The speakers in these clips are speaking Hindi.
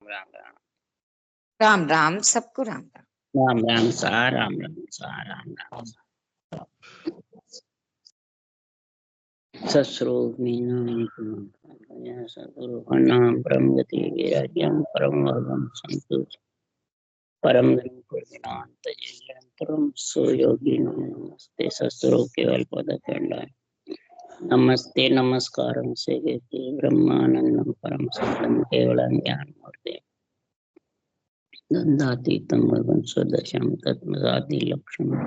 राम राम राम राम सबको राम राम। राम राम सा राम राम सा राम राम सा। सस्रोग सद्गुरु नाम परम गति विराज्यम परम वर्गम संतोष परम गुरुनाथ परम सुयोगी नमस्ते सस्रोग केवल पद खंडाय नमस्ते नमस्कारं से ब्रह्मानंदं परम सत्यं केवलं ज्ञानमूर्ति दन्दातीतं भगवन् स्वदशं तत्मदादि लक्षणम्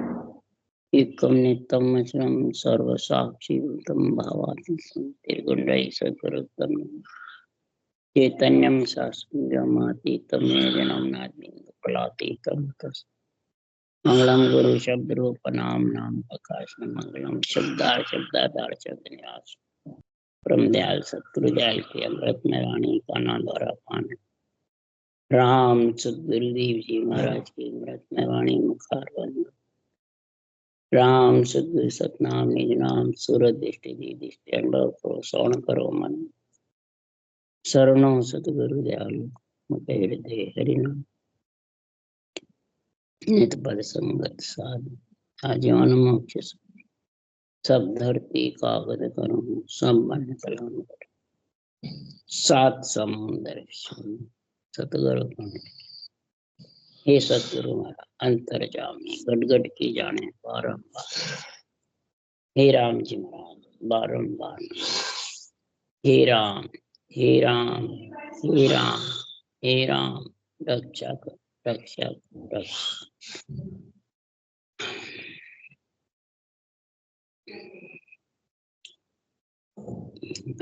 एकम नित्यम अचरम सर्वसाक्षिभूतम भावातीतं निर्गुणैः सद्गुरुतं चैतन्यं शास्त्रमातीतं योजनं नादीन्दुकलातीतं मंगलम गुरु शब्द रूप नाम नाम प्रकाश मंगलम शब्दार्थ निवास परम दयाल सतगुरु दयाल की अमृत में वाणी का नाम द्वारा पान राम सतगुरुदेव जी महाराज की अमृत में वाणी मुखारबंद राम सद्गुरु सतनाम निज नाम सूरत दृष्टि दी दृष्टि अनुभव को श्रवण करो मन शरणों सतगुरु दयालु मुखे हृदय हरिनाम नित पद संगत साधु आजीवन मोक्ष सब धरती कागज करूं सब मन कलम सात समुंदर सतगुरु हे सतगुरु महाराज अंतर्जामी गटगट की जाने बारंबार हे राम जी महाराज बारंबार हे राम हे राम हे राम हे राम रक्षा कर रक्षा कर रक्षा।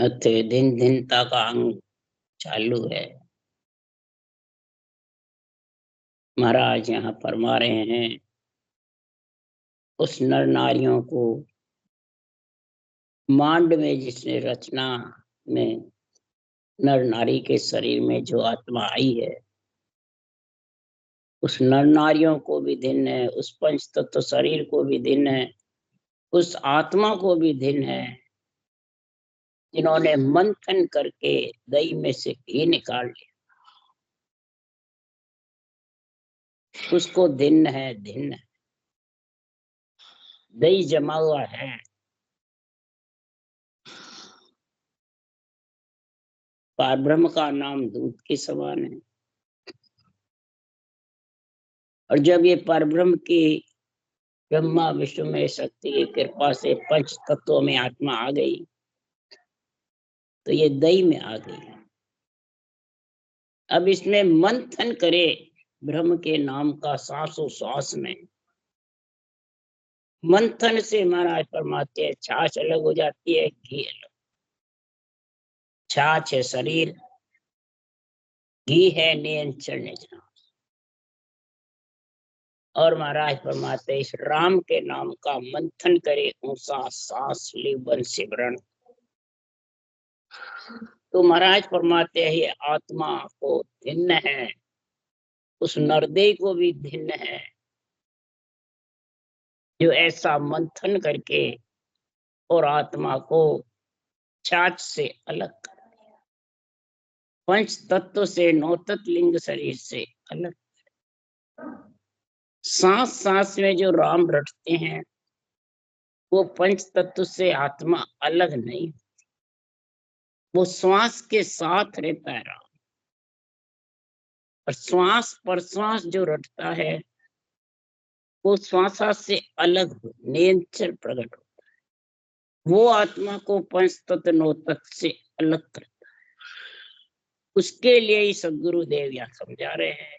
अथे दिन दिन तक अंग चालू है। महाराज यहाँ फरमा रहे हैं उस नर नारियों को मांड में जिसने रचना में नर नारी के शरीर में जो आत्मा आई है उस नर नारियों को भी दिन है, उस पंच तत्व शरीर को भी दिन है, उस आत्मा को भी दिन है जिन्होंने मंथन करके दही में से घी निकाल लिया उसको दिन है। दिन है दही जमा हुआ है परब्रह्म का नाम दूध के समान है और जब ये परब्रह्म की ब्रह्मा विष्णु में शक्ति की कृपा से पंच तत्वों में आत्मा आ गई तो ये दही में आ गई। अब इसमें मंथन करे ब्रह्म के नाम का सांसों श्वास में मंथन से महाराज फरमाते हैं छाछ अलग हो जाती है घी अलग। छाछ है शरीर घी है नियंत्रण निजना और महाराज फरमाते इस राम के नाम का मंथन करे ऊंचा सांस लिबन सिमरन तो महाराज फरमाते हैं ये आत्मा को भिन्न है उस नरदेह को भी भिन्न है जो ऐसा मंथन करके और आत्मा को छाछ से अलग कर दिया पंच तत्व से नौ तत्व लिंग शरीर से अलग। सांस सांस में जो राम रटते हैं वो पंच तत्व से आत्मा अलग नहीं वो श्वास के साथ रहता है राम और श्वास प्रश्वास जो रटता है वो श्वासा से अलग हो नियंत्रण प्रकट होता है वो आत्मा को पंच तत्व नौ तत्व से अलग करता है। उसके लिए ही सदगुरु देव यहाँ समझा रहे हैं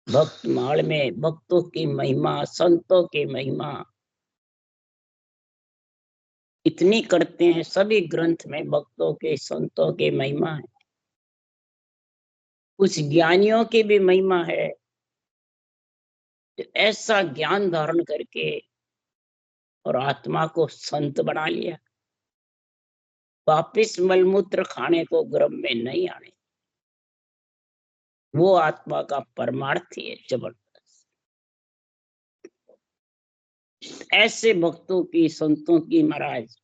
भक्त माल में भक्तों की महिमा संतों की महिमा इतनी करते हैं सभी ग्रंथ में भक्तों के संतों की महिमा है कुछ ज्ञानियों की भी महिमा है तो ऐसा ज्ञान धारण करके और आत्मा को संत बना लिया वापिस मलमूत्र खाने को गर्भ में नहीं आने वो आत्मा का परमार्थ है जबरदस्त। ऐसे भक्तों की संतों की महाराज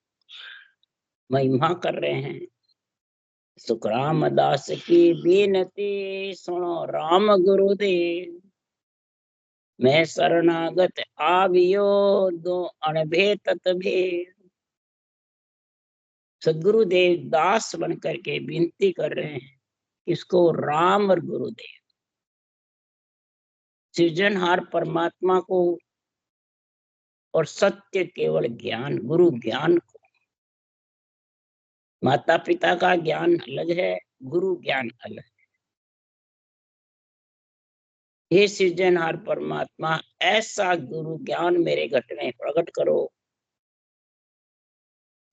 महिमा कर रहे हैं सुखराम दास की बीनती सुनो राम गुरुदेव, मैं शरणागत आवियो दो अणभे तत भेद। सदगुरुदेव दास बन करके विनती कर रहे हैं, इसको राम और गुरुदेव, सृजनहार परमात्मा को और सत्य केवल ज्ञान, गुरु ज्ञान को। माता पिता का ज्ञान अलग है, गुरु ज्ञान अलग है। हे सृजनहार परमात्मा, ऐसा गुरु ज्ञान मेरे घट में प्रकट करो।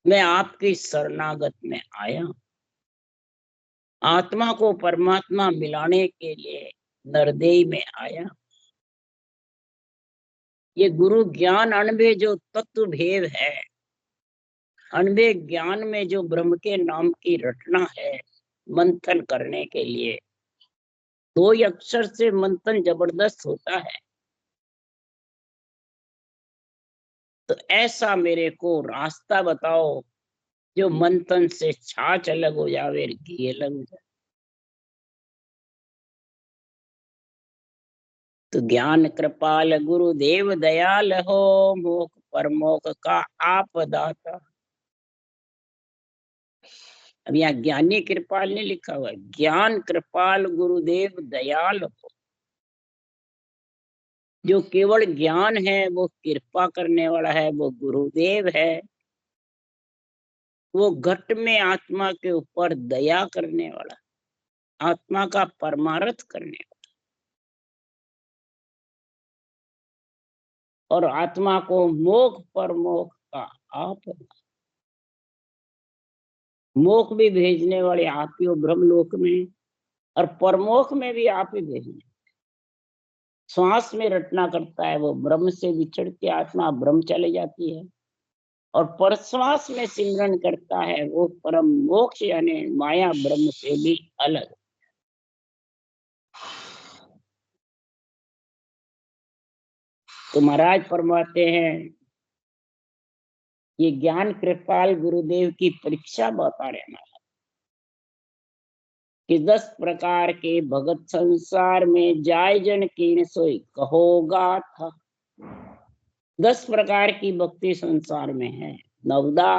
मैं आपकी शरणागत में आया, आत्मा को परमात्मा मिलाने के लिए नरदेह में आया। ये गुरु ज्ञान अनबे जो तत्व भेद है, अनबे ज्ञान में जो ब्रह्म के नाम की रटना है, मंथन करने के लिए 2 अक्षर से मंथन जबरदस्त होता है। तो ऐसा मेरे को रास्ता बताओ जो मंथन से छाछ अलग हो जावे, घी अलग हो जाए। तो ज्ञान कृपाल गुरुदेव दयाल हो, मोख परमोख का आप दाता। अब यहाँ ज्ञानी कृपाल नहीं लिखा हुआ है, ज्ञान कृपाल गुरुदेव दयाल हो। जो केवल ज्ञान है वो कृपा करने वाला है, वो गुरुदेव है। वो घट में आत्मा के ऊपर दया करने वाला, आत्मा का परमार्थ करने वाला, और आत्मा को मोक्ष परमोक्ष का आप। मोक्ष भी भेजने वाले आप ही हो ब्रह्मलोक में, और परमोक्ष में भी आप ही भेजने। श्वास में रटना करता है वो ब्रह्म से विछड़ के आत्मा ब्रह्म चले जाती है, और परश्वास में सिमरन करता है वो परम मोक्ष यानी माया ब्रह्म से भी अलग। तो महाराज फरमाते हैं, ये ज्ञान कृपाल गुरुदेव की परीक्षा बता रहे हैं कि 10 प्रकार के भगत संसार में जाय जन कीन सोई कहोगा था। 10 प्रकार की भक्ति संसार में है, नवदा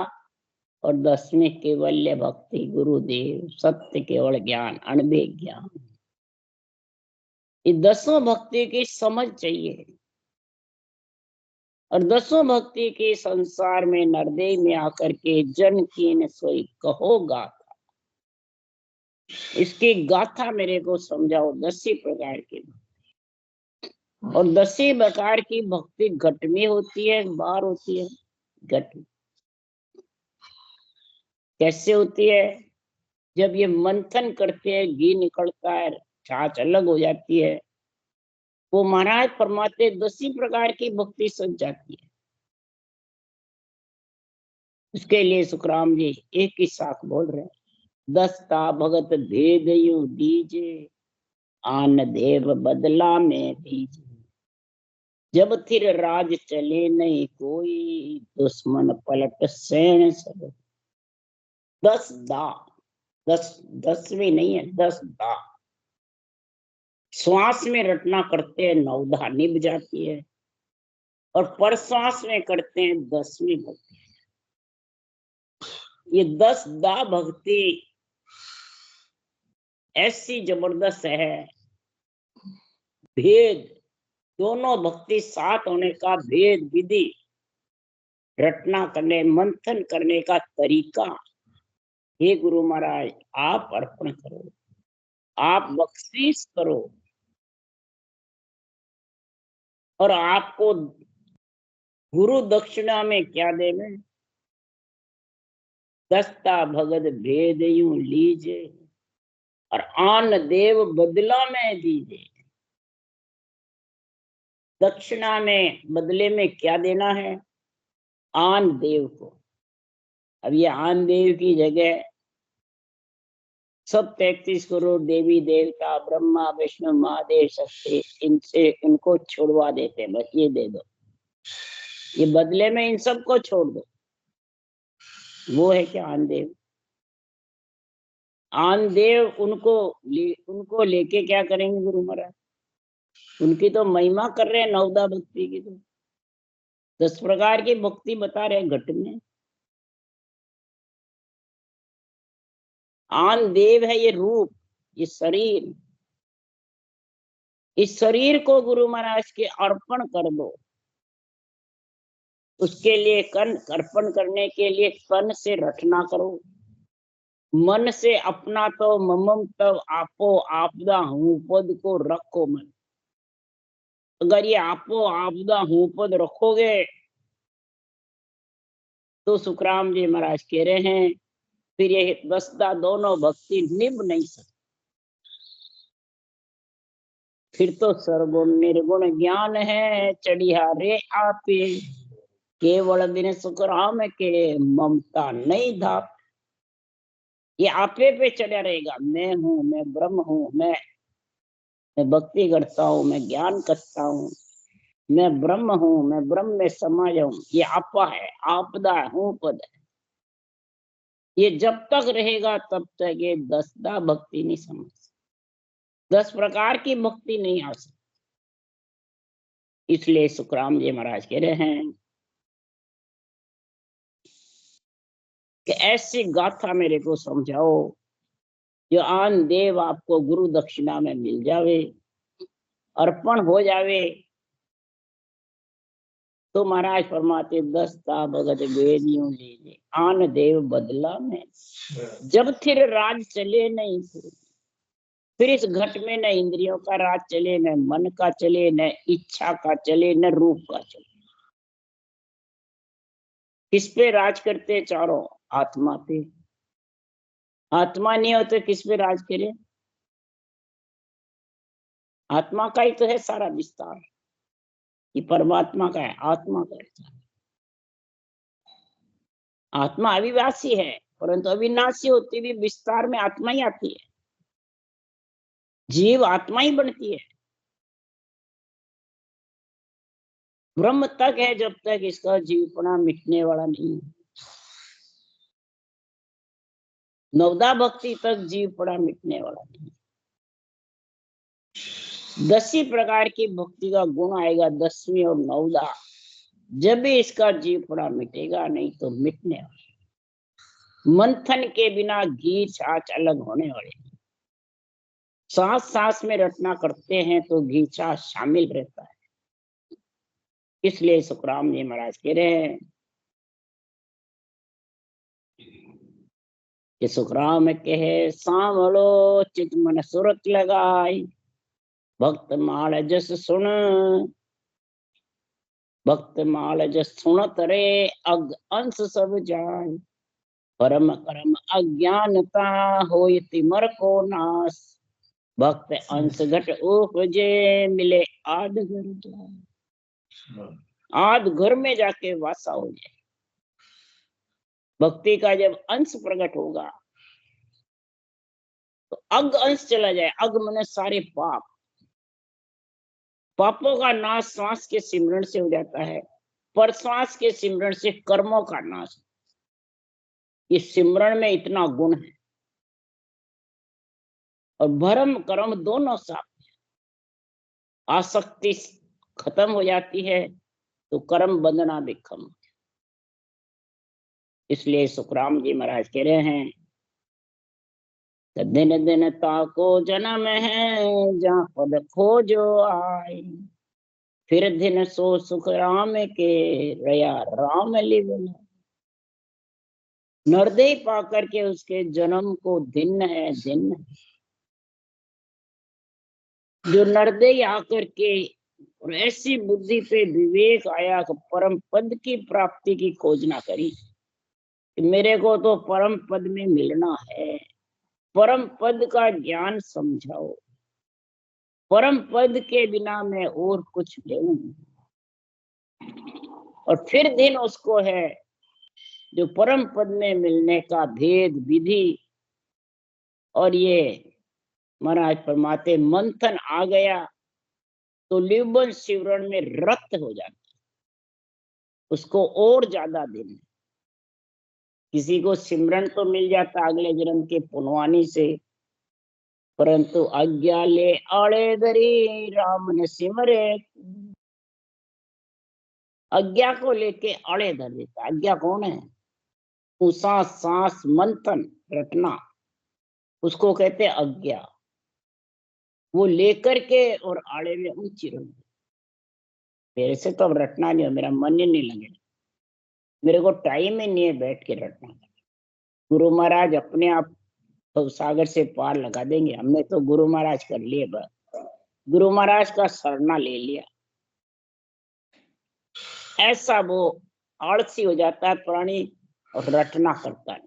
और 10वीं केवल्य भक्ति गुरुदेव, सत्य केवल ज्ञान, अणबे ज्ञान। ये 10 भक्ति की समझ चाहिए, और 10 भक्ति के संसार में नरदेह में आकर के जन कीन सोई कहोगा। इसकी गाथा मेरे को समझाओ। 10 प्रकार की, और 10 प्रकार की भक्ति घट में होती है, बाहर होती है। घट कैसे होती है? जब ये मंथन करते हैं, घी निकलता है, छाछ अलग हो जाती है, वो महाराज फरमाते 10 प्रकार की भक्ति सज जाती है। उसके लिए सुखराम जी एक ही साथ बोल रहे हैं, 10 ता भगत भेद यूं दीजे, आन देव बदला में दीजे। जब थिर राज चले नहीं कोई, दुश्मन पलट सैन सब। 10 दा, 10वीं नहीं है, 10 दा। श्वास में रटना करते हैं, 9 दा निभ जाती है, और परश्वास में करते हैं 10वीं भक्ति। ये 10 दा भक्ति ऐसी जबरदस्त है। भेद, दोनों भक्ति साथ होने का भेद, विधि, रटना करने मंथन करने का तरीका, हे गुरु महाराज आप अर्पण करो, आप बख्शीश करो। और आपको गुरु दक्षिणा में क्या देवे? 10 ता भगत भेद यूं लीजे, और आन देव बदला में दीजे। दक्षिणा में बदले में क्या देना है? आन देव को। अब ये आन देव की जगह सब 33 करोड़ देवी देवता, ब्रह्मा विष्णु महादेव शक्ति, इनसे इनको छुड़वा देते, बस ये दे दो, ये बदले में इन सबको छोड़ दो। वो है क्या? आन देव। आनदेव उनको लेके क्या करेंगे गुरु महाराज? उनकी तो महिमा कर रहे हैं, नवदा भक्ति की तो 10 प्रकार की भक्ति बता रहे हैं घट में। आनदेव है ये रूप, ये शरीर। इस शरीर को गुरु महाराज के अर्पण कर दो। उसके लिए अर्पण करने के लिए तन से रटना करो, मन से अपना तो ममम तब आपो आपदा हूं पद को रखो मन। अगर ये आपो आपदा हूं पद रखोगे तो सुखराम जी महाराज कह रहे हैं फिर ये दसदा दोनों भक्ति निभ नहीं सकती। फिर तो सर्वगुण निर्गुण ज्ञान है चढ़िया रे आपे, केवल दिन सुखराम के ममता नहीं धाप। ये आपे पे चढ़ा रहेगा, मैं हूं, मैं ब्रह्म हूं, मैं भक्ति करता हूँ, मैं ज्ञान करता हूँ, मैं ब्रह्म हूँ, मैं ब्रह्म में समाया हूँ। ये आपा है, आपदा हूँ पद है। ये जब तक रहेगा तब तक ये दसदा भक्ति नहीं समझ, 10 प्रकार की भक्ति नहीं आ सकती। इसलिए सुखराम जी महाराज कह रहे हैं कि ऐसी गाथा मेरे को समझाओ जो आन देव आपको गुरु दक्षिणा में मिल जावे, अर्पण हो जावे। तो महाराज फरमाते 10 ता भगत बेरियों लीजिए आन देव बदला में। जब फिर राज चले नहीं, फिर इस घट में न इंद्रियों का राज चले, न मन का चले, न इच्छा का चले, न रूप का चले। किस पे राज करते चारों? आत्मा पे। आत्मा नहीं होते किस पे राज करे? आत्मा का ही तो है सारा विस्तार। ये परमात्मा का है, आत्मा का है। आत्मा अविनाशी है, परंतु अविनाशी होती भी विस्तार में आत्मा ही आती है। जीव आत्मा ही बनती है। ब्रह्म तक है जब तक इसका जीवपना मिटने वाला नहीं। नवदा भक्ति तक जीवपना मिटने वाला नहीं। 10 ही प्रकार की भक्ति का गुण आएगा, 10वीं और नवदा, जब भी इसका जीवपना मिटेगा, नहीं तो मिटने वाला। मंथन के बिना घी छाछ अलग होने वाले। सांस सांस में रटना करते हैं तो घी छाछ शामिल रहता है। इसलिए सुखराम जी महाराज कह रहे हैं कि सुखराम कहे सांवलो चित मन सुरत लगाई, भक्त माल जस सुन, भक्त माल जस सुनत रे अग अंश सब जाय, परम कर्म अज्ञानता होय तिमर को नाश, भक्त अंश घट उपजे मिले आद घर जाय। आद घर में जाके वासा हो जाए। भक्ति का जब अंश प्रकट होगा तो अग अंश चला जाए। अग मने सारे पाप, पापों का नाश श्वास के सिमरण से हो जाता है, पर श्वास के सिमरण से कर्मों का नाश। इस सिमरण में इतना गुण है। और भरम कर्म दोनों साथ। आसक्ति खत्म हो जाती है तो कर्म बंधना भी कम। इसलिए सुखराम जी महाराज कह रहे हैं दिन दिन ताको जन्म है जहाँ पद खोजो आए, फिर दिन सो सुख राम के रया राम लिवला। नरदेह पा करके उसके जन्म को दिन है, दिन है। जो नरदेह आकर के और ऐसी बुद्धि पे विवेक आया कि परम पद की प्राप्ति की खोज ना करी, मेरे को तो परम पद में मिलना है, परम पद का ज्ञान समझाओ, परम पद के बिना मैं और कुछ लेऊं। और फिर दिन उसको है जो परम पद में मिलने का भेद विधि। और ये महाराज फरमाते मंथन आ गया तो लिबन शिवरण में रक्त हो जाता, उसको और ज्यादा दिन। किसी को सिमरन तो मिल जाता अगले जन्म के पुनवानी से, परंतु आज्ञा ले आड़े धरी राम ने सिमरे। आज्ञा को लेके आड़े धर देता। आज्ञा कौन है? उसा सांस मंथन रटना, उसको कहते आज्ञा। वो लेकर के और आड़े में ऊंची रख दे। मेरे से तो अब रटना नहीं हो, मेरा मन ही नहीं लगे, मेरे को टाइम ही नहीं है बैठ के रटना। गुरु महाराज अपने आप तो सागर से पार लगा देंगे। हमने तो गुरु महाराज कर लिए, बस गुरु महाराज का शरणा ले लिया। ऐसा वो आलसी हो जाता है प्राणी और रटना करता है।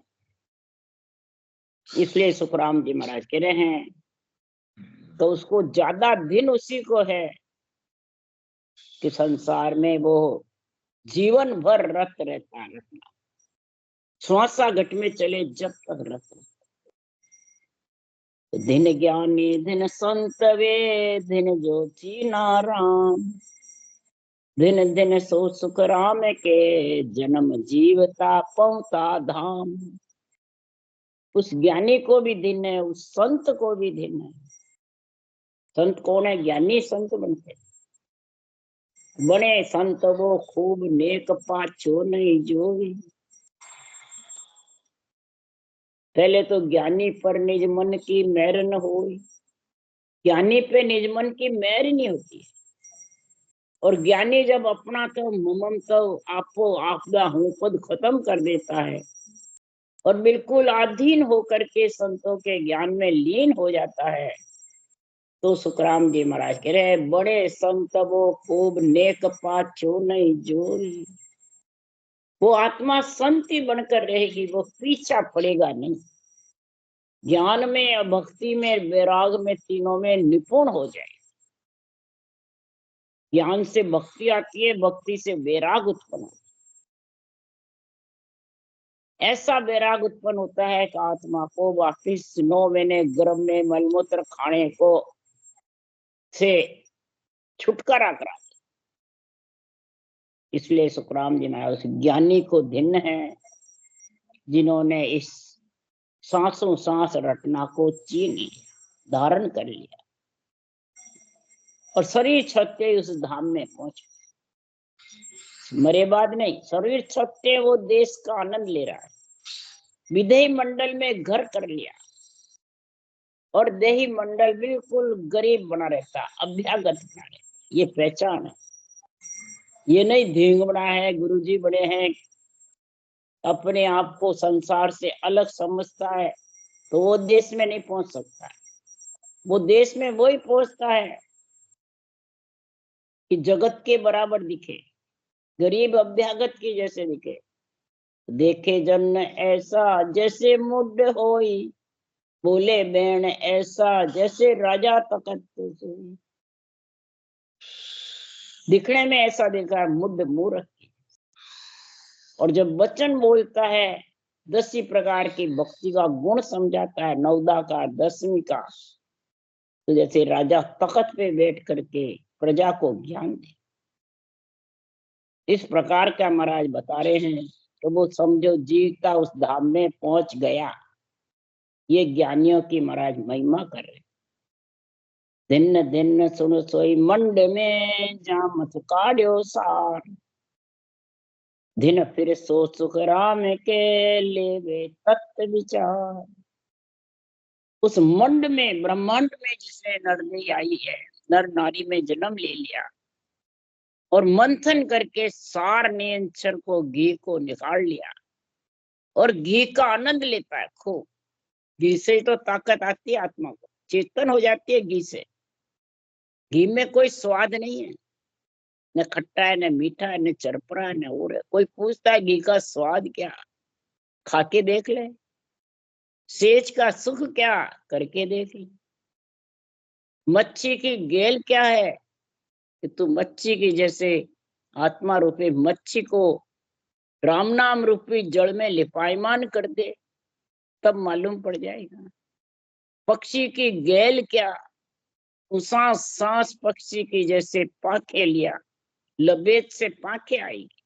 इसलिए सुखराम जी महाराज कह रहे हैं तो उसको ज्यादा दिन उसी को है कि संसार में वो जीवन भर रत रहता है। रटना श्वासा घट में चले जब तक रत। दिन ज्ञानी दिन संत वे, दिन ज्योति नाराम, दिन दिन सो सुख राम के, जन्म जीवता पहुता धाम। उस ज्ञानी को भी दिन है, उस संत को भी दिन है। संत कौन है? ज्ञानी संत बनते बने संत वो खूब नेक पाछो नहीं जोगी। पहले तो ज्ञानी पर निज मन की मेहर न होई। ज्ञानी पे निज मन की मेहर ही नहीं होती। और ज्ञानी जब अपना तो ममम तो आपो आपदा हूं पद खत्म कर देता है और बिल्कुल अधीन होकर के संतों के ज्ञान में लीन हो जाता है, तो सुखराम जी महाराज कह रहे बड़े संत वो खूब नेक पाछो नहीं जोरी। वो आत्मा संत ही बनकर रहेगी, वो पीछा पड़ेगा नहीं। ज्ञान में, भक्ति में, वैराग में, तीनों में निपुण हो जाए। ज्ञान से भक्ति आती है, भक्ति से वैराग उत्पन्न होता है। ऐसा वैराग उत्पन्न होता है कि आत्मा को वापिस 9 महीने गर्भ में मलमूत्र खाने को से छुटकारा करा। इसलिए सुखराम जी महाराज उस ज्ञानी को धन्य है जिन्होंने इस सांसों सांस रटना को चीन लिया, धारण कर लिया और शरीर छूटते उस धाम में पहुंचे। मरे बाद नहीं, शरीर छूटते वो देश का आनंद ले रहा है। विदेही मंडल में घर कर लिया और देही मंडल बिल्कुल गरीब बना रहता, अभ्यागत बना रहता। ये पहचान है। ये नहीं धींगड़ा है, गुरुजी बड़े हैं, अपने आप को संसार से अलग समझता है तो वो देश में नहीं पहुंच सकता। वो देश में वही पहुंचता है कि जगत के बराबर दिखे, गरीब अभ्यागत की जैसे दिखे। देखे जन ऐसा जैसे मुड होई, बोले बैण ऐसा जैसे राजा तखत सोई। दिखने में ऐसा दिखा है मुड मूर्ख, और जब वचन बोलता है 10 प्रकार की भक्ति का गुण समझाता है, 9 का 10वीं का, तो जैसे राजा तखत पे बैठ करके प्रजा को ज्ञान दे। इस प्रकार का महाराज बता रहे हैं तो वो समझो जीवता उस धाम में पहुंच गया। ये ज्ञानियों की महाराज महिमा कर रहे। दिन दिन सुन सोई मंड में, जामत काढ़ो सार, दिन फिर सो सुख राम के, लेवे तत्व विचार। उस मंड में, ब्रह्मांड में जिसने नरनी आई है, नर नारी में जन्म ले लिया और मंथन करके सार नियंत्रण को, घी को निकाल लिया और घी का आनंद लेता है खूब। घी से तो ताकत आती है, आत्मा को चेतन हो जाती है घी से। घी में कोई स्वाद नहीं है, न खट्टा है, न मीठा है, न चरपरा है, न और है। कोई पूछता है घी का स्वाद क्या, खा के देख ले। सेज का सुख क्या, करके देख ले। मच्छी की गेल क्या है कि तू मच्छी की जैसे आत्मा रूपी मच्छी को राम नाम रूपी जल में लिपायमान कर दे, तब मालूम पड़ जाएगा। पक्षी की गेल क्या, सांस सांस पक्षी की जैसे पाखे लिया, लबेद से पाखे आएगी।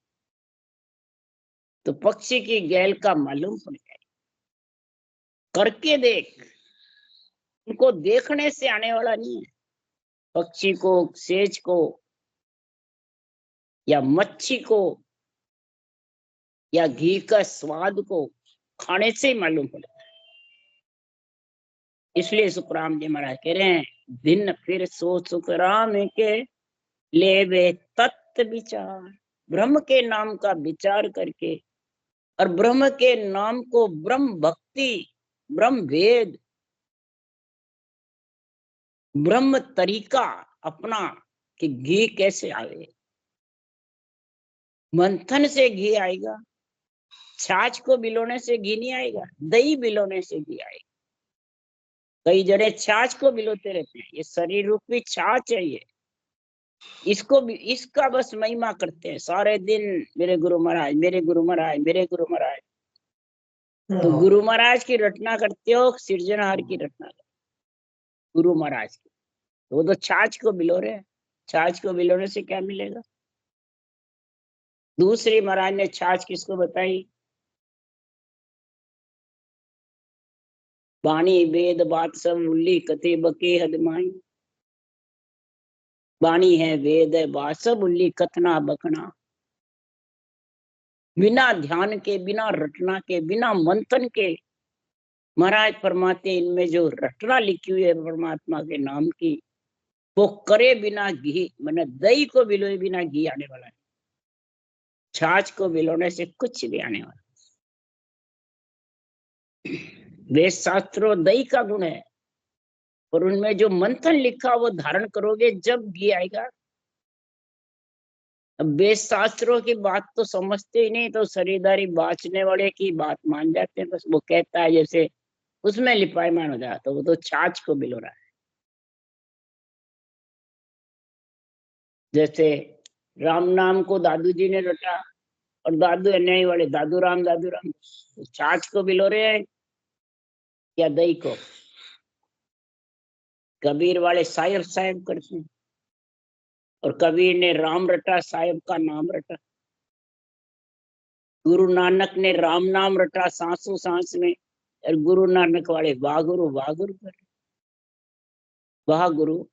तो पक्षी की गैल का मालूम पड़ जाए। करके देख, उनको देखने से आने वाला नहीं है। पक्षी को, सेज को या मच्छी को या घी का स्वाद को खाने से ही मालूम पड़ता है। इसलिए सुखराम जी महाराज कह रहे हैं, दिन फिर सो सुखराम के ले वे तत्व विचार। ब्रह्म के नाम का विचार करके और ब्रह्म के नाम को ब्रह्म भक्ति, ब्रह्म भेद, ब्रह्म तरीका अपना कि घी कैसे आए। मंथन से घी आएगा, छाछ को बिलोने से घी नहीं आएगा, दही बिलोने से घी आएगा। कई जने छाछ को बिलोते रहते हैं, ये शरीर रूपी छाछ है। ये इसको भी, इसका बस महिमा करते हैं सारे दिन, मेरे गुरु महाराज, मेरे गुरु महाराज, मेरे गुरु महाराज। तो गुरु महाराज की रचना करते हो, सिरजनहार की रचना करते हो, गुरु महाराज की। वो तो छाछ को बिलो रहे हैं, छाछ को बिलोने से क्या मिलेगा। दूसरी महाराज ने छाछ किसको बताई? बाणी वेद बात सब उल्ली कथे बके हदमाई। बाणी है, वेद है, बात सब उल्ली कथना बकना। बिना ध्यान के, बिना रटना के, बिना मंथन के महाराज फरमाते, इनमें जो रटना लिखी हुई है परमात्मा के नाम की, वो करे बिना घी, मैंने दही को बिलोए बिना घी आने वाला है। छाछ को बिलोने से कुछ भी आने वाला। वेद शास्त्रों दही का गुण है, और उनमें जो मंथन लिखा वो धारण करोगे जब घी आएगा। अब वेद शास्त्रों की बात तो समझते ही नहीं, तो शरीरदारी बाँचने वाले की बात मान जाते हैं। बस वो कहता है जैसे उसमें लिपायमान हो जाता, तो वो तो छाछ को बिलो रहा है। जैसे राम नाम को दादू जी ने रटा, और दादू अन्यायी वाले दादू राम तो छाछ को बिलो रहे हैं या दही को? कबीर वाले साहिब साहिब करते हैं, और कबीर ने राम रटा, साहिब का नाम रटा। गुरु नानक ने राम नाम रटा सांसों सांस में, और गुरु नानक वाले वाह गुरु कर, वाह गुरु।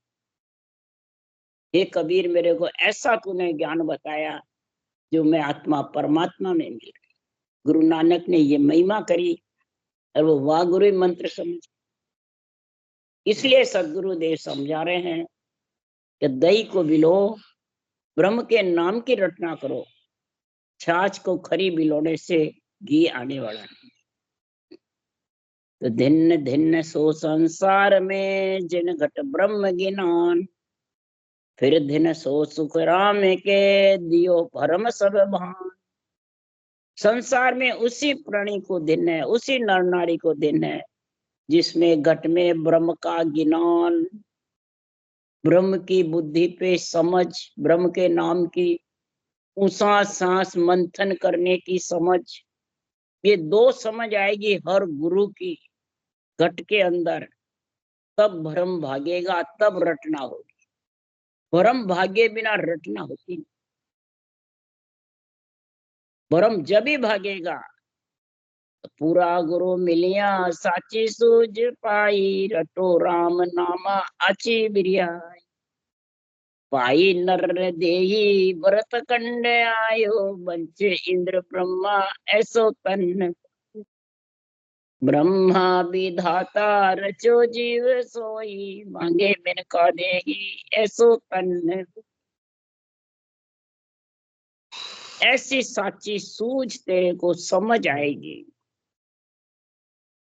हे कबीर, मेरे को ऐसा तूने ज्ञान बताया जो मैं आत्मा परमात्मा में मिल गई। गुरु नानक ने ये महिमा करी, और वो वाह गुरु मंत्र समझ। इसलिए सदगुरुदेव समझा रहे हैं कि दही को बिलो, ब्रह्म के नाम की रचना करो। छाछ को खरी बिलोने से घी आने वाला है। तो धिन्न धिन्न सो संसार में जिन घट ब्रह्म ज्ञान, फिर धिन सो सुख राम के दियो परम सब भान। संसार में उसी प्राणी को दिन है, उसी नर नारी को दिन है जिसमें घट में ब्रह्म का ज्ञान, ब्रह्म की बुद्धि पे समझ, ब्रह्म के नाम की ऊंसा सांस मंथन करने की समझ। ये दो समझ आएगी हर गुरु की घट के अंदर, तब भ्रम भागेगा, तब रटना होगी। भ्रम भागे बिना रटना होती नहीं। भ्रम जब ही भागेगा तो पूरा गुरु मिलिया साची सूझ पाई, रटो राम नामा आची बिरियाई। पाई नर देही भरत कंड आयो, बंचे इंद्र ब्रह्मा ऐसो तन। ब्रह्मा विधाता रचो जीव सोई, मांगे बिन का देगी ऐसो तन। ऐसी साची सूझ तेरे को समझ आएगी,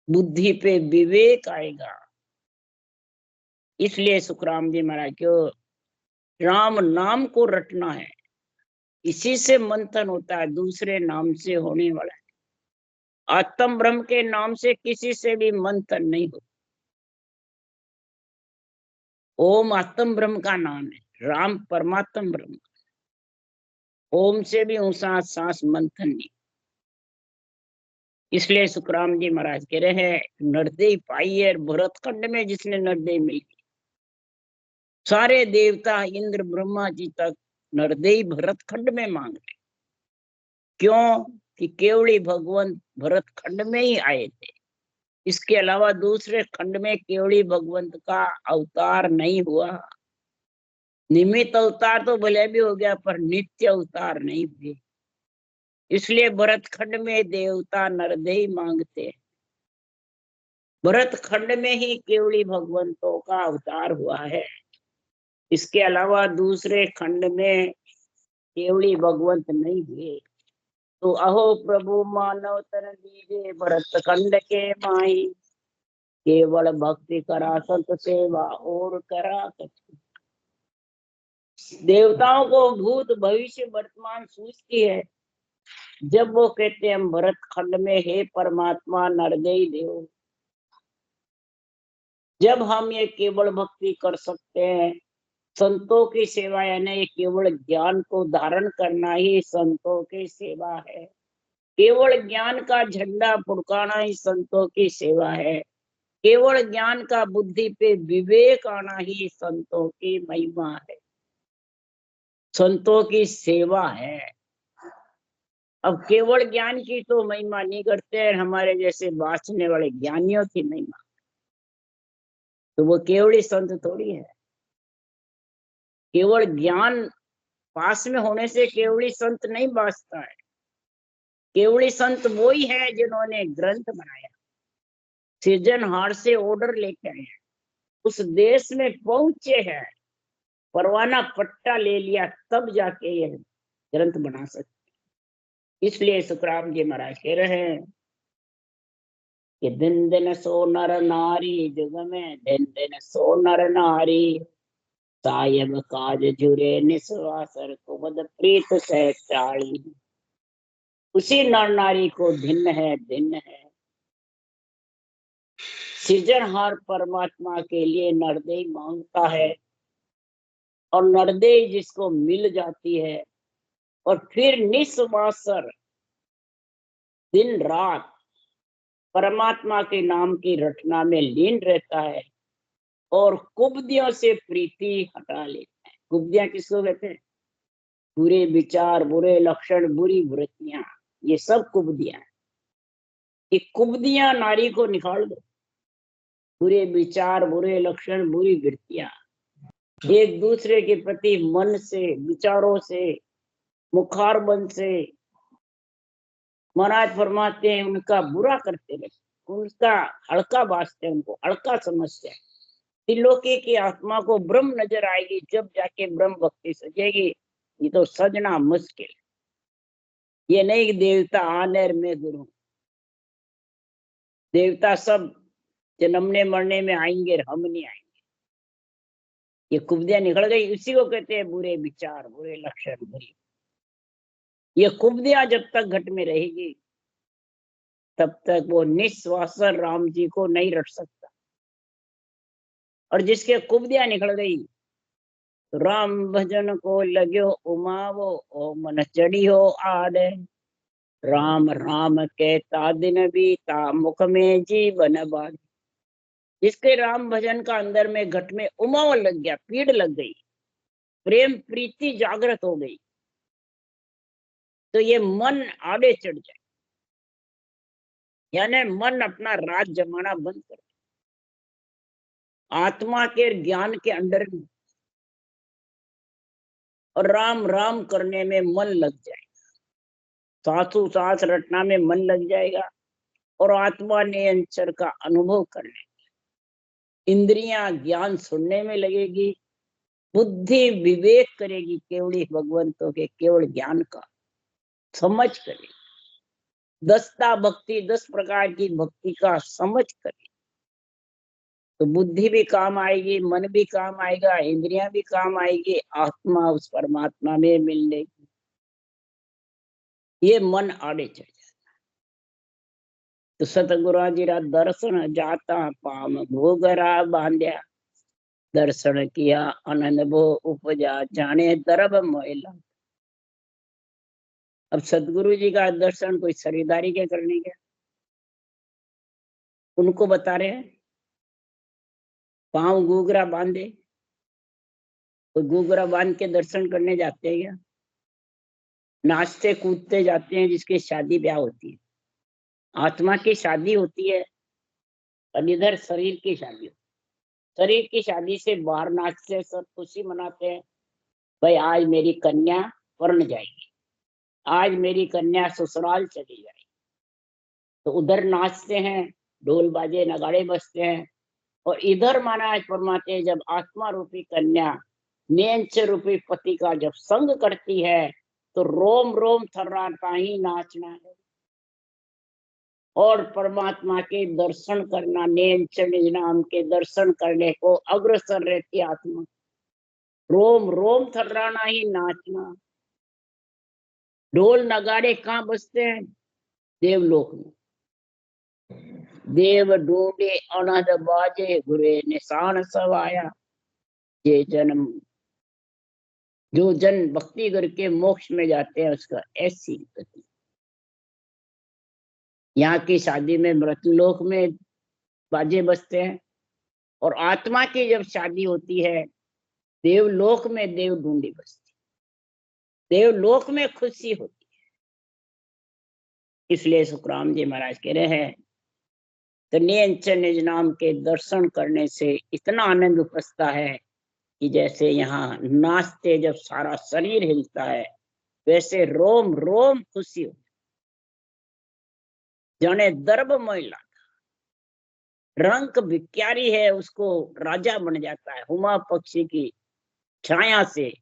बुद्धि पे विवेक आएगा। इसलिए सुखराम जी महाराज को राम नाम को रटना है। इसी से मंथन होता है, दूसरे नाम से होने वाला है। आत्म ब्रह्म के नाम से किसी से भी मंथन नहीं होता। ओम आत्म ब्रह्म का नाम है, राम परमात्म ब्रह्म। ओम से भी ऊंचा सांस मंथन नहीं। इसलिए सुखराम जी महाराज कह रहे हैं, नरदेही पाई है भरतखंड में, जिसने नरदेही मिली। सारे देवता इंद्र ब्रह्मा जी तक नरदेही भरतखंड में मांग रहे। क्यों? कि केवली भगवंत भरत खंड में ही आए थे, इसके अलावा दूसरे खंड में केवली भगवंत का अवतार नहीं हुआ। निमित्त अवतार तो भले भी हो गया, पर नित्य अवतार नहीं हुए। इसलिए भरत खंड में देवता नरदेह मांगते हैं। भरत खंड में ही केवली भगवंतों का अवतार हुआ है, इसके अलावा दूसरे खंड में केवली भगवंत नहीं हुए। तो अहो प्रभु मानव तन दीजे भरत खंड के माही, केवल भक्ति करा संत सेवा और करा कछु। देवताओं को भूत भविष्य वर्तमान सूझती है। जब वो कहते हैं हम भरत खंड में हे परमात्मा नरदेह देव, जब हम ये केवल भक्ति कर सकते हैं, संतों की सेवा यानी ये केवल ज्ञान को धारण करना ही संतों की सेवा है। केवल ज्ञान का झंडा फुड़काना ही संतों की सेवा है। केवल ज्ञान का बुद्धि पे विवेक आना ही संतों की महिमा है, संतों की सेवा है। अब केवल ज्ञान की तो महिमा नहीं करते हैं, हमारे जैसे बाँचने वाले ज्ञानियों की महिमा, तो वो केवली संत थोड़ी है। केवल ज्ञान पास में होने से केवली संत नहीं बाँचता है। केवली संत वो ही है जिन्होंने ग्रंथ बनाया, सृजनहार से ऑर्डर लेके आए हैं, उस देश में पहुंचे हैं, परवाना पट्टा ले लिया, तब जाके ये ग्रंथ बना सकते। इसलिए सुखराम जी महाराज कह रहे हैं कि दिन दिन सो नर नारी, जुग में दिन दिन सो नर नारी, सायब काज जुरे निस्वासर कुबद प्रीत सह चाली। उसी नर नारी को भिन्न है, भिन्न है। सृजनहार परमात्मा के लिए नरदेह मांगता है, और नरदेह जिसको मिल जाती है और फिर निस्वासर दिन रात परमात्मा के नाम की रटना में लीन रहता है और कुब्दियों से प्रीति हटा लेता है। कुब्दियां किसको कहते हैं? बुरे विचार, बुरे लक्षण, बुरी वृत्तियां, ये सब कुब्दियां। ये कुब्दियां नारी को निकाल दो। बुरे विचार, बुरे लक्षण, बुरी वृत्तियां, एक दूसरे के प्रति मन से, विचारों से, मुखारबंद से महाराज फरमाते हैं उनका बुरा करते रहे, उनका हल्का बाजते हैं, उनको हल्का समझते हैं। त्रिलोकी की आत्मा को ब्रह्म नजर आएगी, जब जाके ब्रह्म भक्ति सजेगी। ये तो सजना मुश्किल। ये नहीं कि देवता आनेर में गुरु, देवता सब जन्मने मरने में आएंगे, हम नहीं आएंगे। ये कुब्दियां निकल गई, इसी को कहते हैं बुरे विचार, बुरे लक्षण, बुरी। ये कुब्दियां जब तक घट में रहेगी तब तक वो निस्वासर राम जी को नहीं रट सकता। और जिसके कुब्दियां निकल गई, तो राम भजन को लगो उमावो, ओ मन चढ़ी हो आड़े, राम राम कहता दिन बीता, मुख में जीवन बाढ़। जिसके राम भजन का अंदर में घट में उमाव लग गया, पीड़ लग गई, प्रेम प्रीति जागृत हो गई, तो ये मन आड़े चढ़ जाए, यानी मन अपना राज जमाना बंद कर, आत्मा के ज्ञान के अंदर में और राम राम करने में मन लग जाएगा, सासू सास रटना में मन लग जाएगा, और आत्मा नियंत्रण का अनुभव करने, इंद्रियां ज्ञान सुनने में लगेगी, बुद्धि विवेक करेगी, केवली भगवंतों के केवल ज्ञान का समझ करेगी, दस्ता भक्ति, 10 प्रकार की भक्ति का समझ करेगी, तो बुद्धि भी काम आएगी, मन भी काम आएगा, इंद्रियां भी काम आएगी, आत्मा उस परमात्मा में मिलने की। ये मन आड़े चढ़ जाता। तो सतगुरु जी रा दर्शन जाता पाम भोगरा बांध्या, दर्शन किया आनंद भो उपजा, जाने दरब मोहला। अब सतगुरु जी का दर्शन कोई खरीदारी के करने के, उनको बता रहे हैं। पांव घूघरा बांधे, तो घूघरा बांध के दर्शन करने जाते हैं क्या? नाचते कूदते जाते हैं, जिसकी शादी ब्याह होती है। आत्मा की शादी होती है और इधर शरीर की शादी होती है। शरीर की शादी से बाहर नाचते, सब खुशी मनाते हैं, भाई आज मेरी कन्या वर्ण जाएगी, आज मेरी कन्या ससुराल चली जाएगी, तो उधर नाचते हैं, ढोल बाजे नगाड़े बजते हैं। और इधर महाराज फरमाते हैं, जब आत्मा रूपी कन्या नेंच रूपी पति का जब संग करती है, तो रोम रोम थर्राता ही नाचना है। और परमात्मा के दर्शन करना, नेंच निज नाम के दर्शन करने को अग्रसर रहती आत्मा, रोम रोम थर्राना ही नाचना। ढोल नगाड़े कहाँ बजते हैं? देवलोक में। देव ढूंढे अनहद बाजे, घुरे निशान सब आया। ये जन्म जो जन भक्ति करके मोक्ष में जाते हैं, उसका ऐसी गति। यहाँ की शादी में मृत्युलोक में बाजे बजते हैं, और आत्मा की जब शादी होती है देवलोक में देव ढूंढी बजती, देवलोक में खुशी होती है। इसलिए सुखराम जी महाराज कह रहे हैं, तो निज नाम के दर्शन करने से इतना आनंद उपजता है कि जैसे यहाँ नाचते जब सारा शरीर हिलता है, वैसे रोम रोम खुशी हो जाने। दर्भ महिला रंग भिक्यारी है, उसको राजा बन जाता है हुमा पक्षी की छाया से।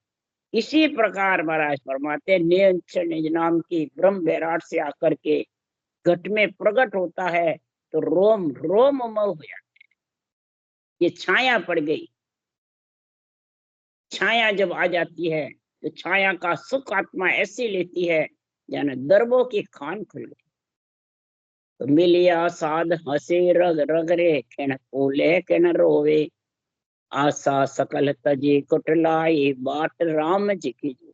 इसी प्रकार महाराज फरमाते, निज नाम की ब्रह्म बैराट से आकर के घट में प्रकट होता है, तो रोम रोम अमल हो जाता है। ये छाया पड़ गई, छाया जब आ जाती है तो छाया का सुख आत्मा ऐसी लेती है जाने दर्बों की खान खुल गई। तो मिलिया साध हंसे रग रग रे, खेन बोले के न रोवे, आशा सकल तजी कुटलाई, बाट राम जी की जो।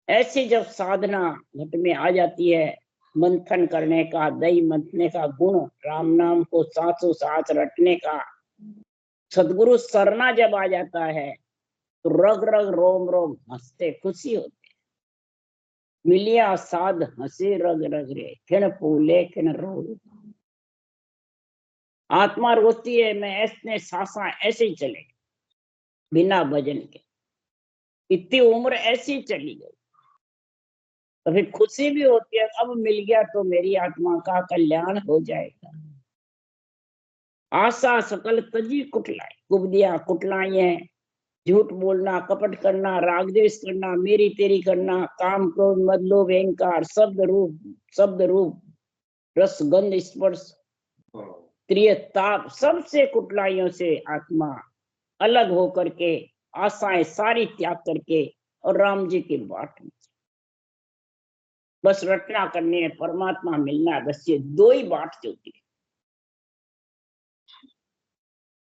ऐसी जब साधना घट में आ जाती है, मंथन करने का, दही मंथने का गुण, राम नाम को सासों सास रटने का, सदगुरु सरना जब आ जाता है, तो रग रग रोम रोम हंसते खुशी होते। मिलिया साध हंसे रग रग रे, खिन फूले खिन रोवे। आत्मा रोती है, मैं ऐसे सासा ऐसे ही चले बिना भजन के, इतनी उम्र ऐसी चली गई। तो फिर खुशी भी होती है, अब मिल गया तो मेरी आत्मा का कल्याण हो जाएगा। आशा सकल तजी कुटलाई, कुबदिया कुटलाई है, झूठ बोलना, कपट करना, राग द्वेष करना, मेरी तेरी करना, काम क्रोध मद लोभ अहंकार, शब्द रूप रस गंध स्पर्श त्रिय ताप, सबसे कुटलाइयों से आत्मा अलग होकर के, आशाएं सारी त्याग करके और राम जी की बाट में बस रटना करनी है, परमात्मा मिलना है, बस ये दो ही बात होती है।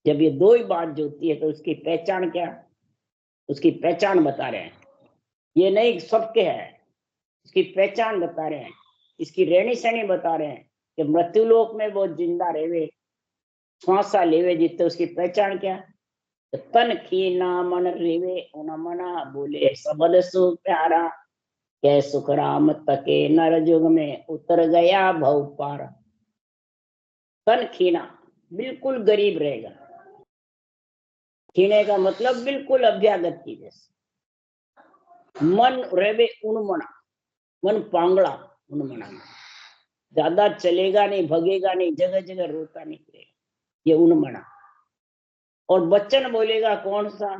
जब ये दो ही बात जोती है तो उसकी पहचान क्या? उसकी पहचान बता रहे हैं, ये नहीं सबके है, इसकी पहचान बता रहे हैं, इसकी रहनी सहनी बता रहे हैं कि मृत्युलोक में वो जिंदा रहे, श्वासा लेवे जीते, उसकी पहचान क्या? तो तन खीना मन रेवे उन मना, बोले सबद सु प्यारा, कै सुख राम तके नर जुग में, उतर गया भव पारा। तन खीना, बिल्कुल गरीब रहेगा। खीने का मतलब बिल्कुल अभ्यागत की जैसे। मन रेवे उन्मना, मन पांगड़ा, उन्मना ज्यादा चलेगा नहीं, भगेगा नहीं, जगह जगह रोता नहीं करेगा, ये उन्मना। और बच्चन बोलेगा कौन सा?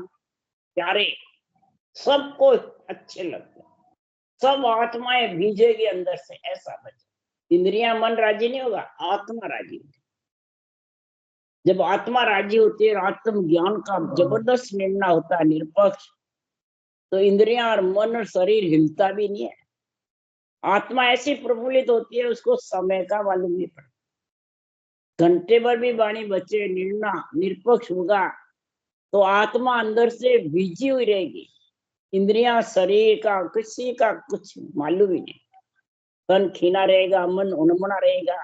प्यारे, सबको अच्छे लगते, सब आत्माएं भीजेगी अंदर से, ऐसा बच्चा। इंद्रियां मन राजी नहीं होगा, आत्मा राजी होती। जब आत्मा राजी होती है, आत्म ज्ञान का जबरदस्त निर्णय होता है, निरपक्ष, तो इंद्रियां और मन और शरीर हिलता भी नहीं है। आत्मा ऐसी प्रफुल्लित होती है, उसको समय का मालूम नहीं पड़ता। घंटे भर भी वाणी बचे, निर्णय निरपक्ष होगा तो आत्मा अंदर से भीजी हुई रहेगी। इंद्रियां शरीर का किसी का कुछ मालूम ही नहीं। तन खीना रहेगा, मन उन्मना रहेगा,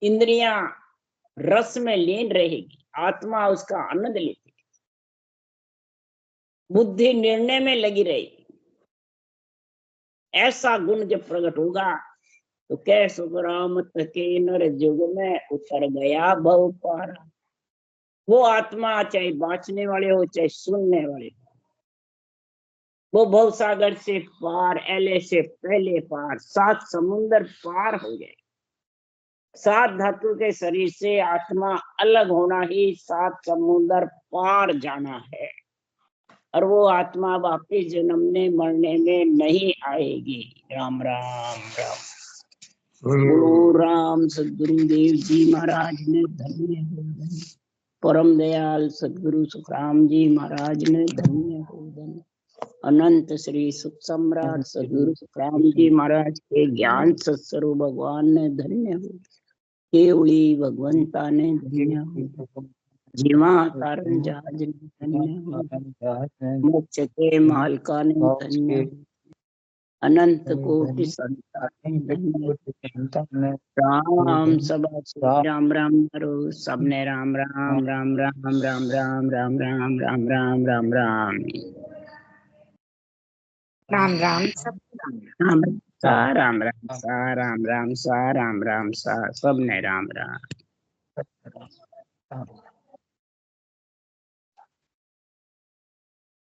इंद्रियां रस में लीन रहेगी, आत्मा उसका आनंद लेती है, बुद्धि निर्णय में लगी रहेगी। ऐसा गुण जब प्रकट होगा तो कैसो रामत के नर जुग में उतर गया भव पारा। वो आत्मा चाहे बांचने वाले हो चाहे सुनने वाले, वो भव सागर से पार, एले से पहले पार, 7 समुंदर पार हो गए। 7 धातु के शरीर से आत्मा अलग होना ही 7 समुंदर पार जाना है। और वो आत्मा वापिस जन्मने मरने में नहीं आएगी। राम राम राम। बोलो राम सदगुरुदेव जी महाराज ने धन्य हो धन्य। परम दयाल सदगुरु सुखराम जी महाराज ने धन्य हो धन्य। अनंत श्री सुख सम्राट सदगुरु सुखराम जी महाराज के ज्ञान सत्स्वरूप भगवान ने धन्य हो। केवली भगवंता ने धन्य हो। जीवा तारण जहाज ने धन्य हो। मोक्ष के मालका ने धन्य हो। अनंत कोटि संतान धन्य। राम सभा राम राम करो सबने। राम राम राम राम राम राम राम राम राम राम राम राम। राम राम सबको राम राम। राम सा राम राम सा राम राम सा राम राम सा सबने राम राम।